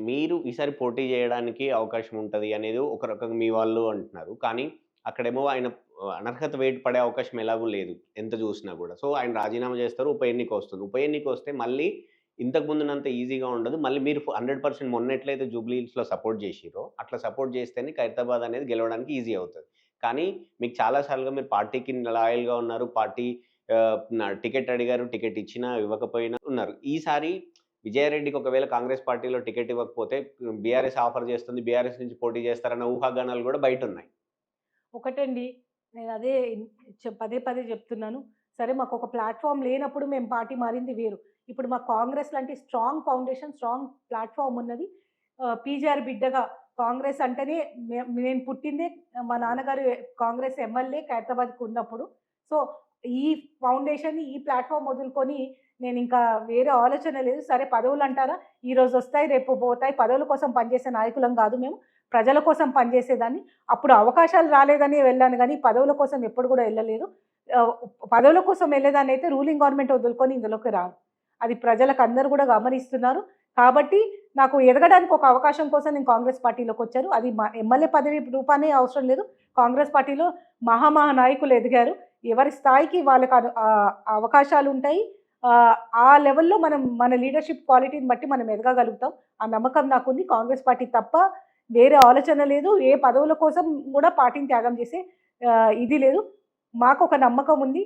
మీరు ఈసారి పోటీ చేయడానికి అవకాశం ఉంటది అనేది ఒక రకంగా మీ వాళ్ళు అంటున్నారు. కానీ అక్కడేమో ఆయన అనర్హత వేటు పడే అవకాశం ఎలాగూ లేదు. ఎంత జూసినా గూడా. సో, ఆయన రాజీనామా జేస్తారు. ఉప ఎన్నికొస్తుంది. ఉప ఎన్నికొస్తే మళ్ళీ ఇంతకు ముందునంత ఈజీగా ఉండదు. మళ్ళీ మీరు 100% మొన్నెట్లయితే జూబ్లీ హిల్స్‌లో సపోర్ట్ జేసిర్రో, అట్లా సపోర్ట్ జేస్తేనే ఖైరతాబాద్ అనేది గెలవడానికి ఈజీ అవుతది. కానీ మీకు చాలా సార్లుగా మీరు పార్టీకి లాయల్‌గా ఉన్నారు. పార్టీ టికెట్ అడిగారు. టికెట్ ఇచ్చినా, ఇవ్వకపోయినా ఉన్నారు. ఈసారి విజయారెడ్డికి ఒకవేళ కాంగ్రెస్ పార్టీలో టికెట్ ఇవ్వకపోతే బీఆర్ఎస్ ఆఫర్ చేస్తుంది. బీఆర్ఎస్ నుంచి పోటీ చేస్తారన్న ఊహాగానాలు గూడా బయటున్నాయి. ఒకటండి. నేనదే పదే పదే చెప్తున్నాను. సరే మాకొక ప్లాట్‌ఫార్మ్ లేనప్పుడు మేము పార్టీ మారింది వేరు. ఇప్పుడు మాకు కాంగ్రెస్ లాంటి స్ట్రాంగ్ ఫౌండేషన్, స్ట్రాంగ్ ప్లాట్‌ఫార్మ్ ఉన్నది. పీజీఆర్ బిడ్డగా కాంగ్రెస్ అంటేనే నేను పుట్టిందే మా నాన్నగారు కాంగ్రెస్ ఎమ్మెల్యే ఖైరతాబాద్‌కి ఉన్నప్పుడు. సో, ఈ ఫౌండేషన్‌ని, ఈ ప్లాట్‌ఫార్మ్ వదులుకొని నేనింకా వేరే ఆలోచన లేదు. సరే పదవులంటారా ఈరోజొస్తాయి, రేపు పోతాయి. పదవుల కోసం పనిచేసే నాయకులం గాదు మేము. ప్రజల కోసం పనిచేసేదాన్ని. అప్పుడు అవకాశాలు రాలేదని వెళ్ళాను గానీ, పదవుల కోసం ఎప్పుడు గూడా ఎళ్ళలేదు. ఆహ్, పదవుల కోసం ఎళ్ళేదాన్నయితే రూలింగ్ గవర్నమెంట్ వదులుకొని ఇందులోకి రాను. అది ప్రజలకు అందరూ గూడా గమనిస్తున్నారు. కాబట్టి నాకు ఎదగడానికి ఒక అవకాశం కోసం నేను కాంగ్రెస్ పార్టీలోకొచ్చాను. అది ఎమ్మెల్యే పదవి రూపానే అవసరం లేదు. కాంగ్రెస్ పార్టీలో మహా నాయకులు ఎదిగారు. ఎవరి స్థాయికి వాళ్ళకి అవకాశాలుంటాయి. ఆ లెవెల్‌లో మనం మన లీడర్‌షిప్ క్వాలిటీని బట్టి మనం ఎదగగలుగుతాం. ఆ నమ్మకం నాకుంది. కాంగ్రెస్ పార్టీ తప్ప వేరే ఆలోచన లేదు. ఏ పదవుల కోసం గూడా పార్టీని త్యాగం చేసే ఇది లేదు. మాకొక నమ్మకం ఉంది.